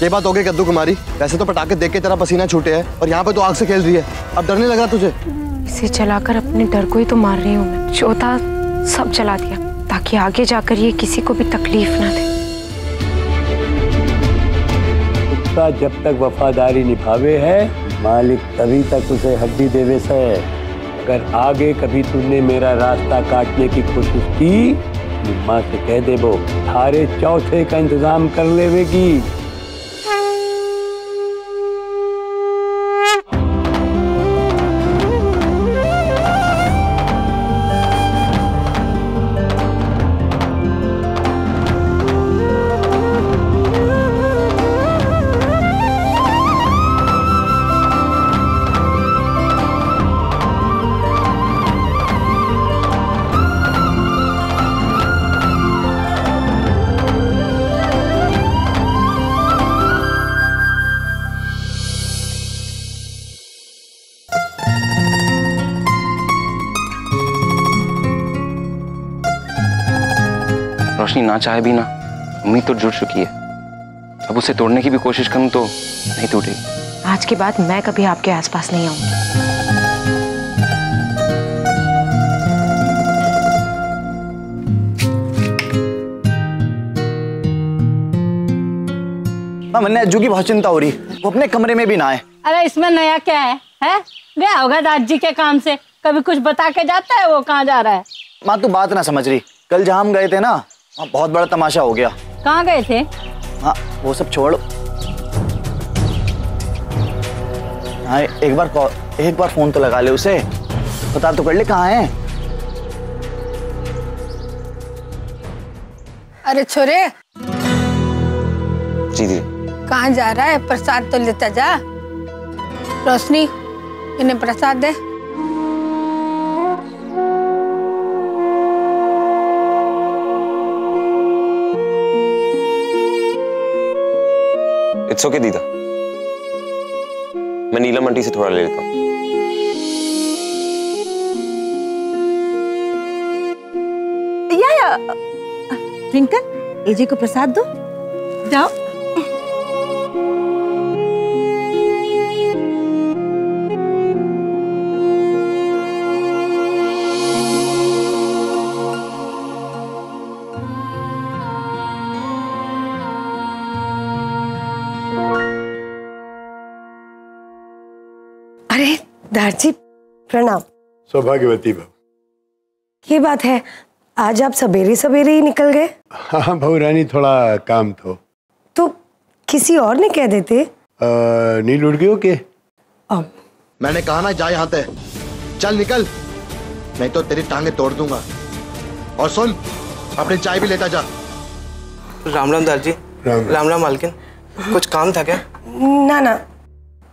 ये बात हो गई कद्दू कुमारी, वैसे तो पटाखे देख के तेरा पसीना छूटे है और यहाँ पे तो आग से खेल रही है, अब डर नहीं लग रहा तुझे? इसे चलाकर अपने डर को ही तो मार रही हूँ मैं। जो था सब जला दिया ताकि आगे जाकर ये किसी को भी तकलीफ ना दे। कुत्ता जब तक वफादारी निभावे है मालिक तभी तक उसे हड्डी देवे से। अगर आगे कभी तुमने मेरा रास्ता काटने की कोशिश की, माँ से कह देबो थारे चौथे का इंतजाम कर लेवेगी। रोशनी ना चाहे भी ना, उम्मीद तो जुड़ चुकी है। अब उसे तोड़ने की भी कोशिश करूं तो नहीं टूटेगी। आज के बाद मैं कभी आपके आसपास नहीं आऊंगी। मन्ने अज्जू की बहुत चिंता हो रही, वो अपने कमरे में भी ना आए। अरे इसमें नया क्या है? गया होगा दादी के काम से, कभी कुछ बता के जाता है वो कहाँ जा रहा है। माँ तू बात ना समझ रही, कल जहाँ हम गए थे ना वहाँ बहुत बड़ा तमाशा हो गया। कहाँ गए थे? हाँ वो सब छोड़, हाँ एक बार फोन तो लगा ले उसे, पता तो कर ले कहाँ है। अरे छोरे जी दी। कहाँ जा रहा है? प्रसाद तो लेता जा। रोशनी इन्हें प्रसाद दे। इट्स ओके दीदा, मैं नीलम आंटी से थोड़ा ले लेता हूँ। या ट्विंकल, एजे को प्रसाद दो। जाओ। अरे दारजी प्रणाम। सौभाग्यवती बहू। ये बात है, आज आप सवेरे सवेरे ही निकल गए? हाँ बहू रानी, थोड़ा काम तो किसी और ने कह देते। नील उड़ गई हो के? मैंने कहा ना जा यहाँ से, चल निकल, नहीं तो तेरी टांगे तोड़ दूंगा। और सुन, अपनी चाय भी लेता जा। राम राम दारजी। राम राम मालकिन, कुछ काम था क्या? ना ना,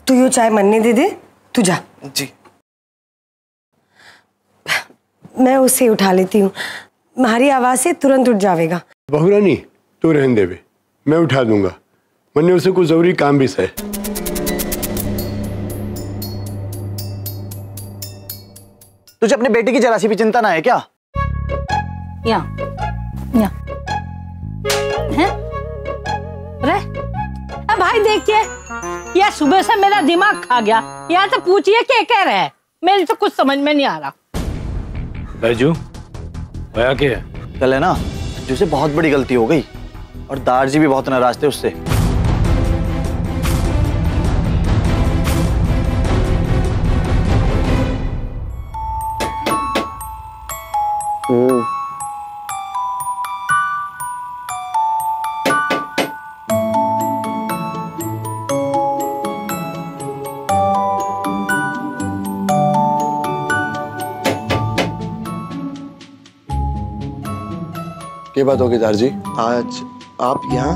तू यो चाय मन्ने दे दे, तू जा। जी। मैं उसे उठा लेती हूँ, तुम्हारी आवाज से तुरंत उठ जाएगा। बहू रानी तू रहने देवे, मैं उठा दूंगा, मन्ने उसे कुछ जरूरी काम भी है। तुझे अपने बेटे की जरा सी भी चिंता ना है क्या? अब भाई देखिए, यह सुबह से मेरा दिमाग खा गया। यहाँ तो पूछिए क्या कह रहे हैं, मेरी तो कुछ समझ में नहीं आ रहा। बैजू भैया क्या है? कल है ना अज्जू से बहुत बड़ी गलती हो गई और दारजी भी बहुत नाराज थे उससे। क्या बात होगी दारजी? आज आप यहाँ?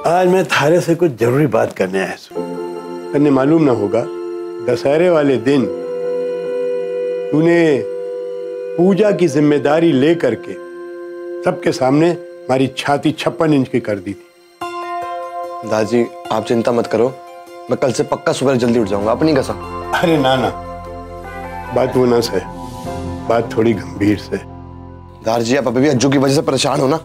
आज मैं थारे से कुछ जरूरी बात करने आया हूँ। तन्ने मालूम ना होगा, दशहरे वाले दिन तूने पूजा की जिम्मेदारी लेकर के सबके सामने हमारी छाती 56 इंच की कर दी थी। दादी आप चिंता मत करो, मैं कल से पक्का सुबह जल्दी उठ जाऊंगा, अपनी कसम। अरे ना ना, बात वो ना से, बात थोड़ी गंभीर से। दारजी आप अभी भी अज्जू की वजह से परेशान हो ना?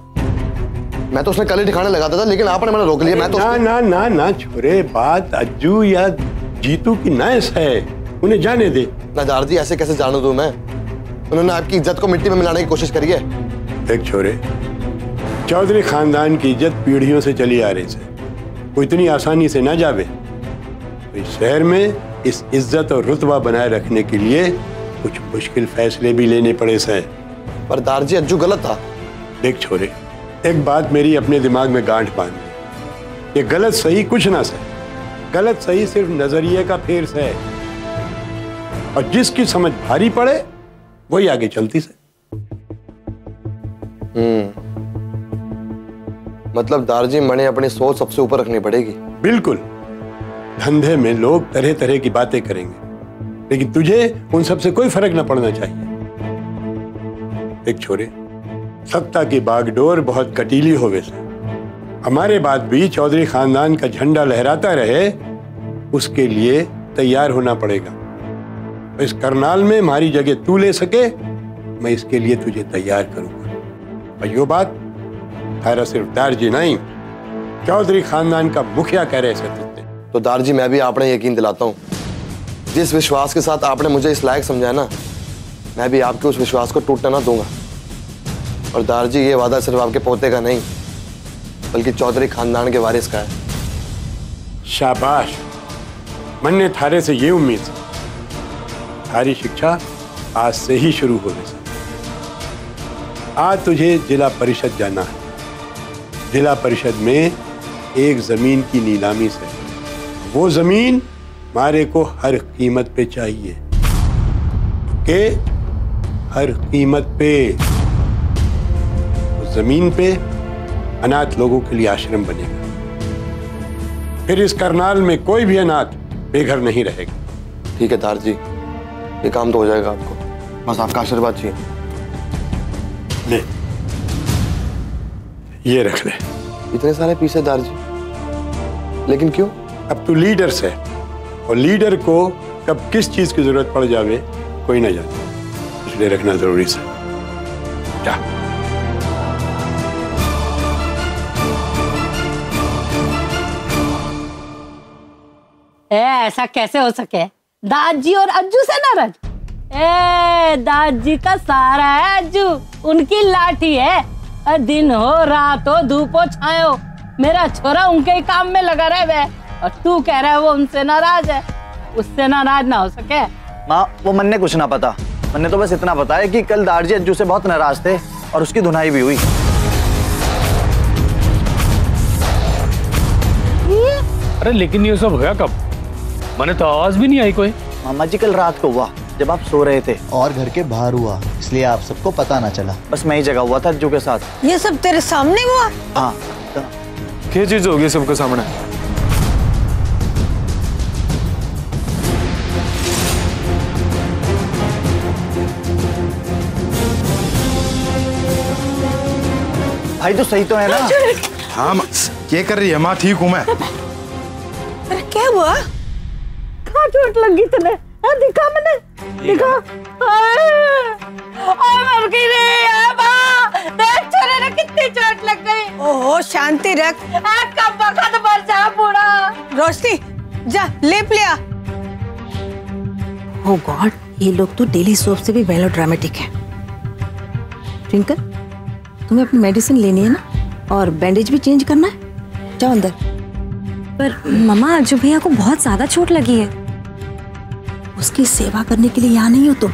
मैं तो उसने कल ही ठिकाने लगाता था, लेकिन आपने मैंने रोक लिया। मैं तो ना ना ना ना छोरे, बात अज्जू या जीतू की नाइस है, उन्हें जाने दे। नाजार जी ऐसे कैसे जाने दूं मैं? उन्होंने आपकी इज्जत को मिट्टी में मिलाने की कोशिश करी है। देख छोरे, चौधरी खानदान की इज्जत पीढ़ियों से चली आ रही है, वो इतनी आसानी से ना जावे। तो इस शहर में इस इज्जत और रुतबा बनाए रखने के लिए कुछ मुश्किल फैसले भी लेने पड़े से। पर दारजी अज्जू गलत था। देख छोरे, एक बात मेरी अपने दिमाग में गांठ बांध दे, ये गलत सही कुछ ना से, गलत सही सिर्फ नजरिए का फेर से है, और जिसकी समझ भारी पड़े वही आगे चलती से। मतलब दारजी मने अपनी सोच सबसे ऊपर रखनी पड़ेगी। बिल्कुल। धंधे में लोग तरह तरह की बातें करेंगे, लेकिन तुझे उन सबसे कोई फर्क ना पड़ना चाहिए। देख छोरे, सत्ता की बागडोर बहुत कटीली होवे से, हमारे बाद भी चौधरी खानदान का झंडा लहराता रहे, उसके लिए तैयार होना पड़ेगा। इस करनाल में हमारी जगह तू ले सके, मैं इसके लिए तुझे तैयार करूंगा। और यो बात थारा सिर्फ दारजी नहीं, चौधरी खानदान का मुखिया कह रहे से। तो दारजी मैं भी आपने यकीन दिलाता हूं, जिस विश्वास के साथ आपने मुझे इस लायक समझाया ना, मैं भी आपके उस विश्वास को टूटने ना दूंगा। और दारजी ये वादा सिर्फ आपके पोते का नहीं, बल्कि चौधरी खानदान के वारिस का है। शाबाश, मैंने थारे से ये उम्मीद थी। थारी शिक्षा आज से ही शुरू होने से। आज तुझे जिला परिषद जाना है। जिला परिषद में एक जमीन की नीलामी से, वो जमीन हमारे को हर कीमत पे चाहिए, के हर कीमत पे। उस जमीन पे अनाथ लोगों के लिए आश्रम बनेगा, फिर इस करनाल में कोई भी अनाथ बेघर नहीं रहेगा। ठीक है दारजी, ये काम तो हो जाएगा आपको, बस आपका आशीर्वाद चाहिए। ले, ये रख ले। इतने सारे पीसे दारजी, लेकिन क्यों? अब तू लीडर से, और लीडर को कब किस चीज की जरूरत पड़ जावे कोई ना जाने, इसलिए रखना जरूरी है। जा। ऐसा कैसे हो सके? दादी और अज्जू से नाराज? दादी का सारा है अज्जू, उनकी लाठी है। दिन हो रात हो धूप हो छायो, मेरा छोरा उनके ही काम में लगा रहे वे, और तू कह रहा है वो उनसे नाराज है। उससे नाराज ना हो सके। माँ, वो मन ने कुछ ना पता, मन ने तो बस इतना पता है कि कल दारजी अज्जू से बहुत नाराज थे और उसकी धुनाई भी हुई। अरे लेकिन ये सब होया कब? मैंने तो आवाज भी नहीं आई कोई। मामा जी, कल रात को हुआ जब आप सो रहे थे, और घर के बाहर हुआ, इसलिए आप सबको पता ना चला। बस मैं ही जगह हुआ था अज्जू के साथ। ये सब तेरे सामने हुआ? हाँ। क्या चीज होगी सबके सामने? भाई तो सही तो है ना? हाँ, क्या कर रही है माँ? ठीक हूँ मैं। अरे क्या हुआ? कहाँ चोट लगी तुझे? दिखा मैंने, दिखा। मर गई रे माँ, देख छोरे ने कितनी चोट लग गई। ओहो शांति रख। कब वक्त मर जा बूढ़ा। रोशनी जा लेप लिया। ओह गॉड, ये लोग तो डेली सोप से भी वेलो ड्रामेटिक है। ट्विंकल, तुम्हें अपनी मेडिसिन लेनी है ना, और बैंडेज भी चेंज करना है। जाओ अंदर। पर मम्मा, अज्जू भैया को बहुत ज्यादा चोट लगी है। उसकी सेवा करने के लिए यहाँ नहीं हो तुम,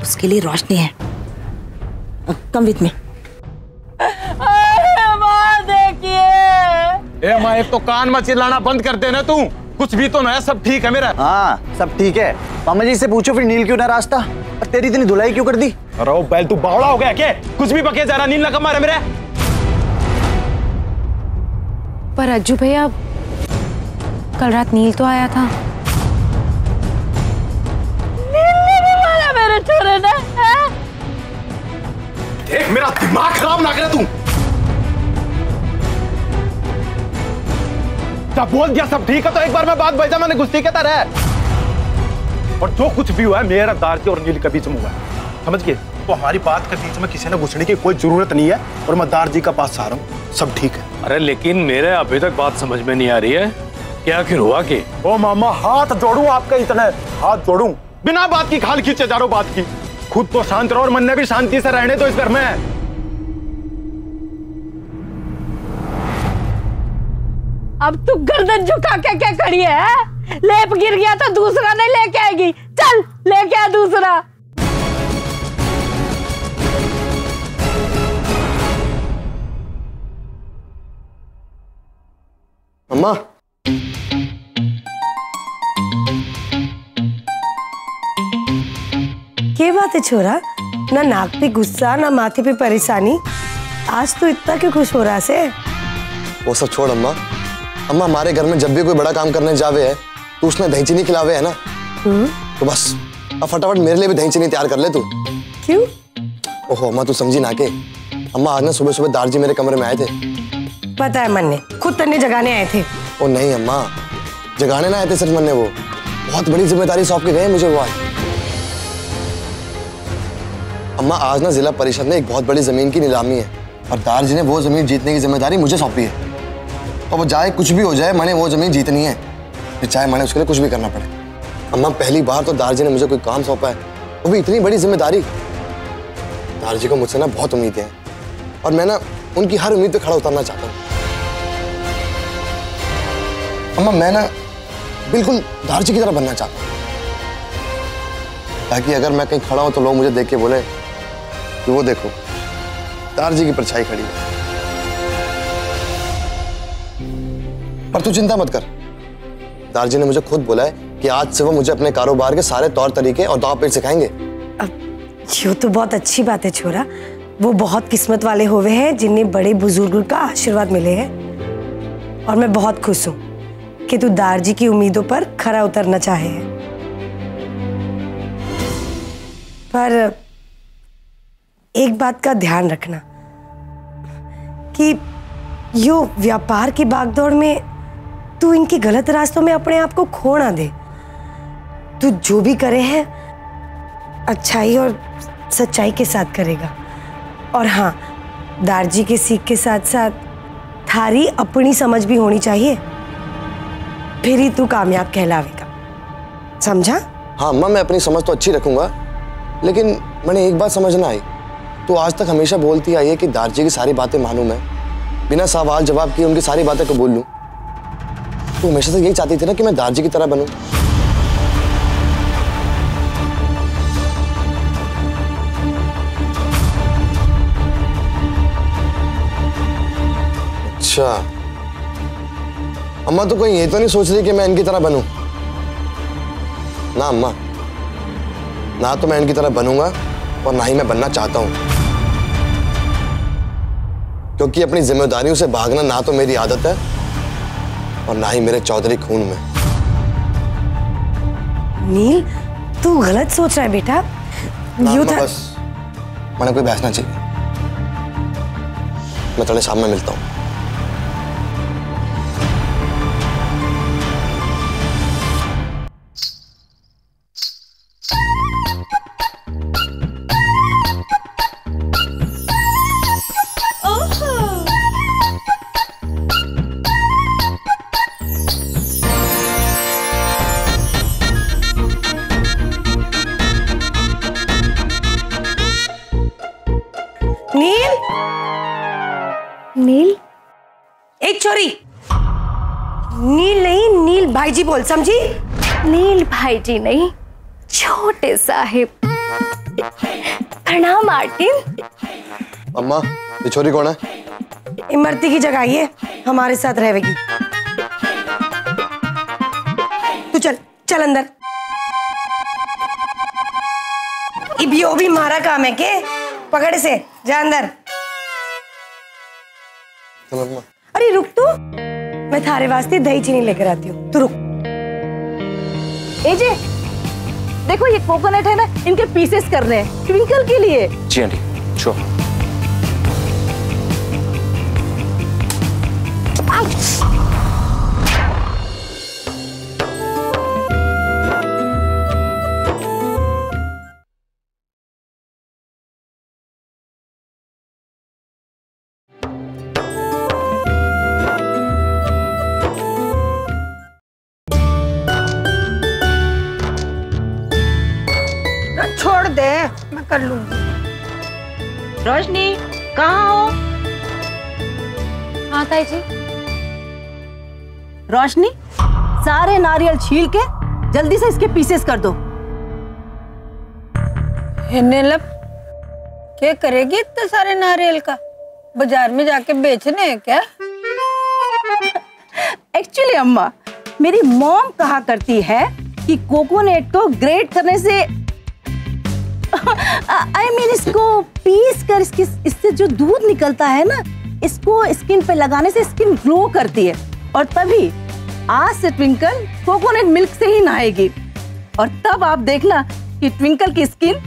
उसके लिए रोशनी है। Come with me. माँ देखिए। ए माँ, एक तो कान में चिल्लाना बंद कर देना तू। कुछ भी तो ना है, सब ठीक है मेरा। हाँ, सब ठीक है। मामा जी से पूछो फिर नील क्यों नाराज था, और तेरी इतनी धुलाई क्यों कर दी? अरे ओ बैल, तू बावड़ा हो गया क्या? कुछ भी बके जा रहा, नील लगा मारे मेरे। पर अज्जू भैया, कल रात नील तो आया था। मेरे छोरे ने देख, मेरा दिमाग खराब ना करे तू। जब बोल दिया सब ठीक है तो एक बार मैं बात भेजा, मैंने गुस्से के तरह। और जो कुछ भी हुआ है मेरा दारजी और नील के बीच में हुआ है, समझ गए? तो हमारी बात के बीच में किसी ने घुसने की कोई जरूरत नहीं है और मैं दार जी का पास आ रहा हूँ, सब ठीक है। अरे लेकिन मेरे अभी तक बात समझ में नहीं आ रही है कि आखिर हुआ क्या? ओ मामा हाथ जोड़ू आपके, इतने हाथ जोड़ू, बिना बात की खाल खींचे जा रहा हूं बात की। खुद तो शांत रहो और मन ने भी शांति से रहने दो इस घर में। अब तू गर्दन झुका के क्या खड़ी है? लेप गिर गया तो दूसरा नहीं लेके आएगी, चल लेके आ दूसरा। अम्मा, क्या बात है छोरा? ना नाक पे गुस्सा ना माथे पे परेशानी, आज तो इतना क्यों खुश हो रहा से? वो सब छोड़ अम्मा। अम्मा, हमारे घर में जब भी कोई बड़ा काम करने जावे है तो उसने दही चीनी खिलावे है ना, तो बस अब फटाफट मेरे लिए भी दही चीनी तैयार कर ले तू। क्यों? ओहो अम्मा, तू समझी ना के अम्मा, आज ना सुबह सुबह दारजी मेरे कमरे में आए थे। पता है मन ने खुद तन्ने जगाने आए थे। ओ नहीं अम्मा, जगाने ना आए थे सिर्फ मन ने, वो बहुत बड़ी जिम्मेदारी सौंप के गए मुझे वो आज। अम्मा, आज ना जिला परिषद में एक बहुत बड़ी जमीन की नीलामी है और दारजी ने वो जमीन जीतने की जिम्मेदारी मुझे सौंपी है। और वो चाहे कुछ भी हो जाए, मैंने वो जमीन जीतनी है, फिर चाहे मैंने उसके लिए कुछ भी करना पड़े। अम्मा, पहली बार तो दारजी ने मुझे कोई काम सौंपा है, वो भी इतनी बड़ी जिम्मेदारी। दारजी को मुझसे ना बहुत उम्मीदें हैं और मैं ना उनकी हर उम्मीद पे खड़ा उतरना चाहता हूँ। अम्मा, मैं ना बिल्कुल दारजी की तरह बनना चाहता हूँ, ताकि अगर मैं कहीं खड़ा हूं तो लोग मुझे देख के बोले कि वो देखो दारजी की परछाई खड़ी है। पर तू चिंता मत कर, दारजी ने मुझे खुद बोला है कि आज से वो मुझे अपने कारोबार के सारे तौर तरीके और दांव पेच सिखाएंगे। ये तो बहुत अच्छी बात है छोरा, वो बहुत किस्मत वाले हुए हैं जिन्हें बड़े बुजुर्गों का आशीर्वाद मिले हैं। और मैं बहुत खुश हूँ कि तू दारजी की उम्मीदों पर खरा उतरना चाहे है। पर एक बात का ध्यान रखना कि यो व्यापार की भागदौड़ में तू इनके गलत रास्तों में अपने आप को खो ना दे। तू जो भी करे है अच्छाई और सच्चाई के साथ करेगा। और हाँ, दारजी के सीख के साथ साथ थारी अपनी समझ भी होनी चाहिए, फिर ही तू कामयाब कहलावेगा, समझा? हाँ अम्मा, मैं अपनी समझ तो अच्छी रखूंगा, लेकिन मैंने एक बात समझ ना आई। तो आज तक हमेशा बोलती आई है कि दारजी की सारी बातें मानूं मैं, बिना सवाल जवाब किए उनकी सारी बातें कबूल लूं। तो हमेशा से यही चाहती थी ना कि मैं दारजी की तरह बनूं। अच्छा अम्मा, तो कहीं ये तो नहीं सोच रही कि मैं इनकी तरह बनूं? ना अम्मा, ना तो मैं इनकी तरह बनूंगा और ना ही मैं बनना चाहता हूं, क्योंकि अपनी जिम्मेदारियों से भागना ना तो मेरी आदत है और ना ही मेरे चौधरी खून में। नील, तू गलत सोच रहा है बेटा। बस मैंने कोई बहस ना चाहिए, मैं थोड़े शाम में मिलता हूँ। नील, नील, एक छोरी, नील नहीं नील भाईजी बोल, समझी? नील भाईजी नहीं, छोटे साहिब। प्रणाम मार्टिन। अम्मा, ये छोरी कौन है? इमरती की जगह ये हमारे साथ रहेगी। तू चल चल अंदर। यो भी हमारा काम है के? पकड़ से, जा अंदर। अरे रुक तू, मैं थारे वास्ते दही चीनी लेकर आती हूँ, तू रुक। ए जे, देखो ये कोकोनट है ना, इनके पीसेस करने हैं ट्विंकल के लिए। जी आंटी, श्योर। छोड़ दे, मैं कर लूंगी। रोशनी कहाँ हो? हाँ ताई जी। रोशनी, सारे नारियल छील के जल्दी से इसके पीसेस कर दो। नीलम, क्या करेगी इतने सारे नारियल का? बाजार में जाके बेचने हैं क्या? एक्चुअली अम्मा, मेरी मॉम कहा करती है कि कोकोनट को ग्रेट करने से I mean, इसको पीस कर इससे जो दूध निकलता है ना, इसको स्किन पे लगाने से स्किन ग्लो करती है। और तभी आज से ट्विंकल कोकोनट मिल्क से ही नहाएगी और तब आप देखना कि ट्विंकल की स्किन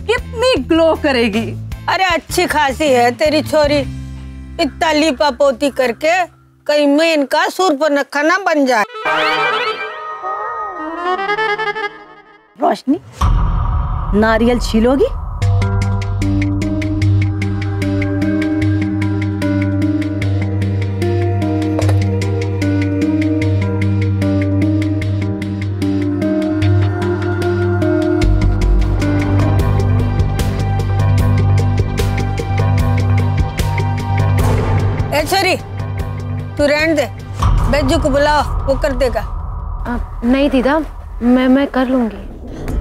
कितनी ग्लो करेगी। अरे अच्छी खासी है तेरी छोरी, इतना लीपा पोती करके कहीं मैं इनका सूर्पनखा ना बन जाए। रोशनी, नारियल छीलोगी? ए छोरी, तू रहने दे, बेजू को बुलाओ, वो कर देगा। नहीं दीदा, मैं कर लूंगी।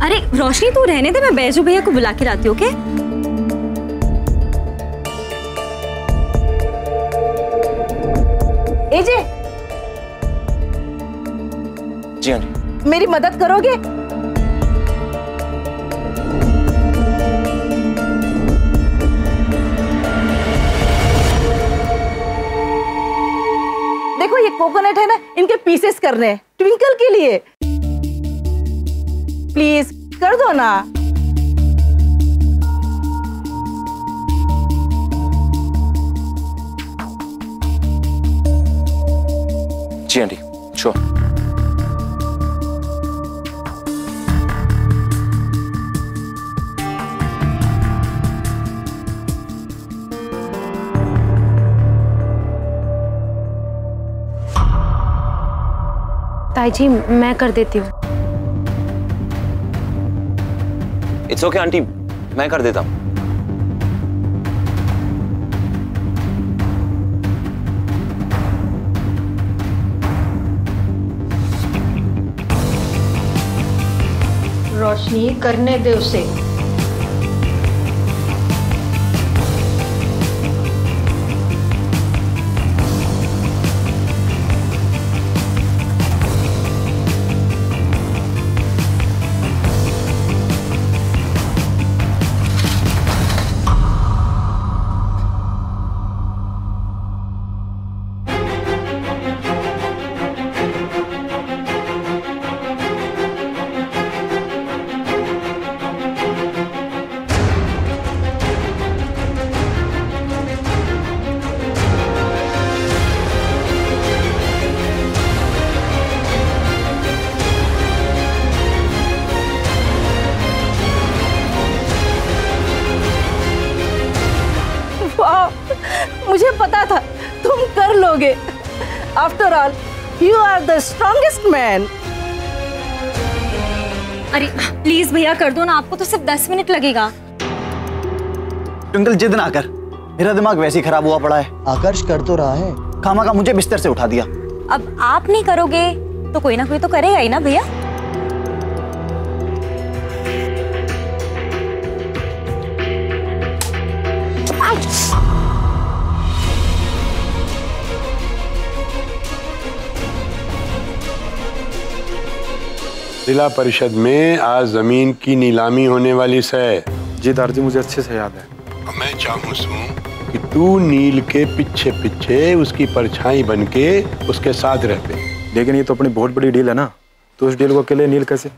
अरे रोशनी तू रहने दे, मैं बैजू भैया को बुला के लाती हूँ। ओके? एजे, जी हाँ जी। मेरी मदद करोगे? देखो ये कोकोनट है ना, इनके पीसेस करने हैं ट्विंकल के लिए। प्लीज कर दो ना। जी आंटी, श्योर। ताई जी, मैं कर देती हूँ। इट्स ओके आंटी, मैं कर देता हूँ। रोशनी, करने दे उसे। मुझे पता था तुम कर लोगे। After all you are the strongest man. अरे प्लीज भैया कर दो ना, आपको तो सिर्फ 10 मिनट लगेगा। ट्विंकल जिद ना कर, मेरा दिमाग वैसे ही खराब हुआ पड़ा है। आकर्ष कर तो रहा है, खामा का मुझे बिस्तर से उठा दिया। अब आप नहीं करोगे तो कोई ना कोई तो करेगा ही ना भैया। जिला परिषद में आज जमीन की नीलामी होने वाली है। जी दादाजी, मुझे अच्छे से याद है। मैं चाहूँ कि तू नील के पीछे पीछे उसकी परछाई बन के उसके साथ रहते। लेकिन ये तो अपनी बहुत बड़ी डील है ना, तो उस डील को अकेले नील कैसे?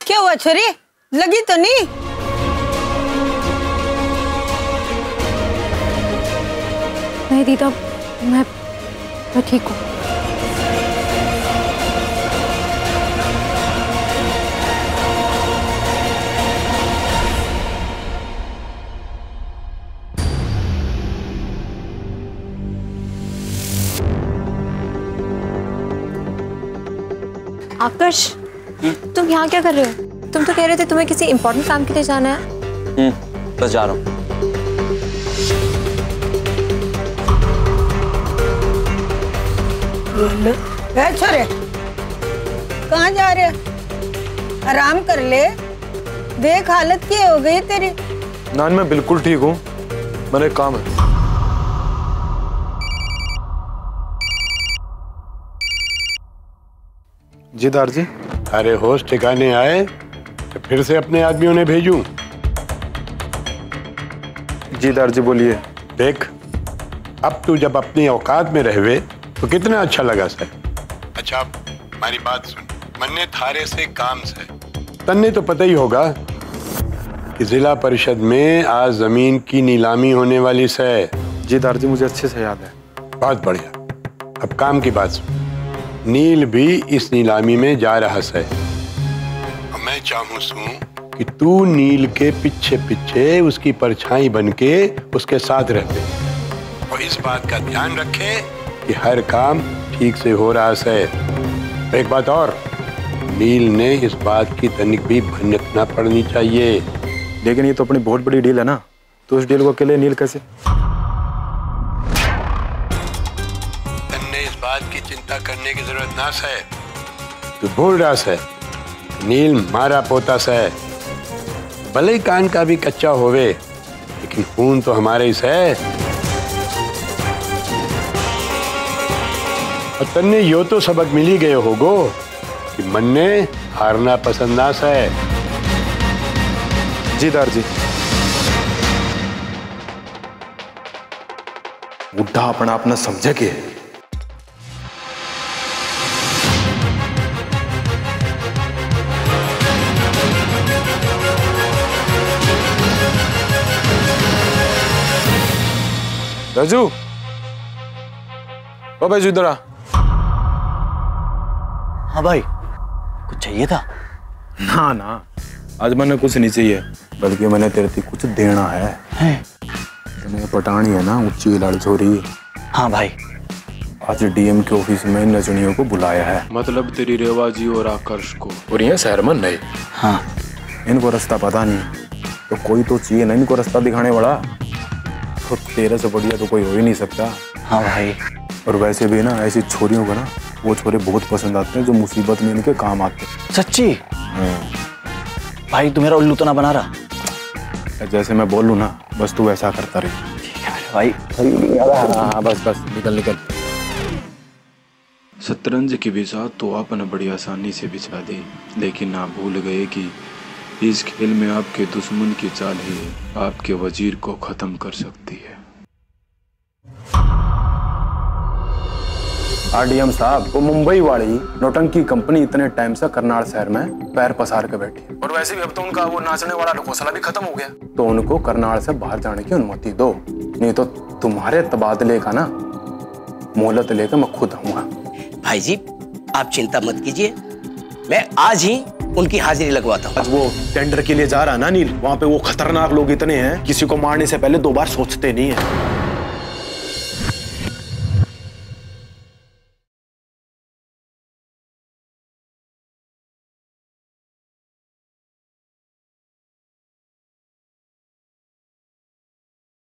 क्या हुआ छोरी, लगी तो नहीं? नहीं दीदा, मैं ठीक हूँ। आकर्ष, तुम यहाँ क्या कर रहे हो? तुम तो कह रहे थे तुम्हें किसी इम्पोर्टेंट काम के लिए जाना है। बस जा रहा हूँ। छोरे, कहाँ जा रहे? आराम कर ले, देख हालत क्या हो गई तेरी। नान मैं बिल्कुल ठीक हूँ, मेरा एक काम है। जी दार जी। अरे होश ठिकाने आए तो फिर से अपने आदमियों ने भेजूं? जी दार जी बोलिए। देख, अब तू जब अपनी औकात में रहवे तो कितना अच्छा लगा सर। अच्छा हमारी बात सुन, मन्ने थारे से काम से तन्ने तो पता ही होगा कि जिला परिषद में आज जमीन की नीलामी होने वाली है। जी दार जी मुझे अच्छे से याद है। बहुत बढ़िया। अब काम की बात सुन, नील भी इस नीलामी में जा रहा है। मैं चाहूँ कि तू नील के पीछे पीछे उसकी परछाई बनके उसके साथ रहते और इस बात का ध्यान रखे कि हर काम ठीक से हो रहा है। एक बात और, नील ने इस बात की तनिक भी भनक न पड़नी चाहिए। लेकिन ये तो अपनी बहुत बड़ी डील है ना, तो उस डील को अकेले नील कैसे? तन्ने इस बात की चिंता करने की जरूरत ना है। तू भूल रहा है नील मारा पोता है, भले ही कान का भी कच्चा होवे लेकिन खून तो हमारे ही है। और तन्ने यो तो सबक मिल ही गए होगो कि मन्ने हारना पसंद ना है। जी दार जी। बुढ़ा अपना अपना समझे के राजू, ओ भाई इधर आ। हाँ भाई, कुछ चाहिए था? ना ना, आज मैंने कुछ नहीं चाहिए, बल्कि मैंने तेरे से कुछ देना है। तुम्हें पटानी है ना ऊंची लाल छोरी। हाँ भाई। आज डीएम के ऑफिस में नचनियों को बुलाया है, मतलब तेरी रेवा जी और आकर्ष को, और ये शहर में नहीं। हाँ। इनको रास्ता पता नहीं, तो कोई तो चाहिए ना इनको रास्ता दिखाने वाला। तो तेरे से बढ़िया तो कोई हो ही नहीं सकता। हाँ भाई। और वैसे भी ना ऐसी छोरियों को ना वो छोरे बहुत पसंद आते हैं जो मुसीबत में इनके काम आते हैं। सच्ची? भाई तू मेरा उल्लू तो ना बना रहा? जैसे मैं बोलूँ ना बस तू वैसा करता रही। ठीक है भाई। हाँ बस बस निकल निकल। शतरंज की बिसात तो आपने बड़ी आसानी से बिछा दी, लेकिन आप भूल गए कि इस खेल में आपके दुश्मन की चाल ही आपके वजीर को खत्म कर सकती है। आरडीएम साहब, वो मुंबई वाली नौटंकी कंपनी इतने टाइम से करनाल शहर में पैर पसार के बैठी, और वैसे भी अब तो उनका वो नाचने वाला ढकोसला भी खत्म हो गया। तो उनको करनाल से बाहर जाने की अनुमति दो, नहीं तो तुम्हारे तबादले का ना मोहलत लेकर मैं खुद आऊंगा। भाई जी आप चिंता मत कीजिए, मैं आज ही उनकी हाजिरी लगवाता हूँ। आज वो टेंडर के लिए जा रहा है ना नील, वहाँ पे वो खतरनाक लोग इतने हैं, किसी को मारने से पहले 2 बार सोचते नहीं है।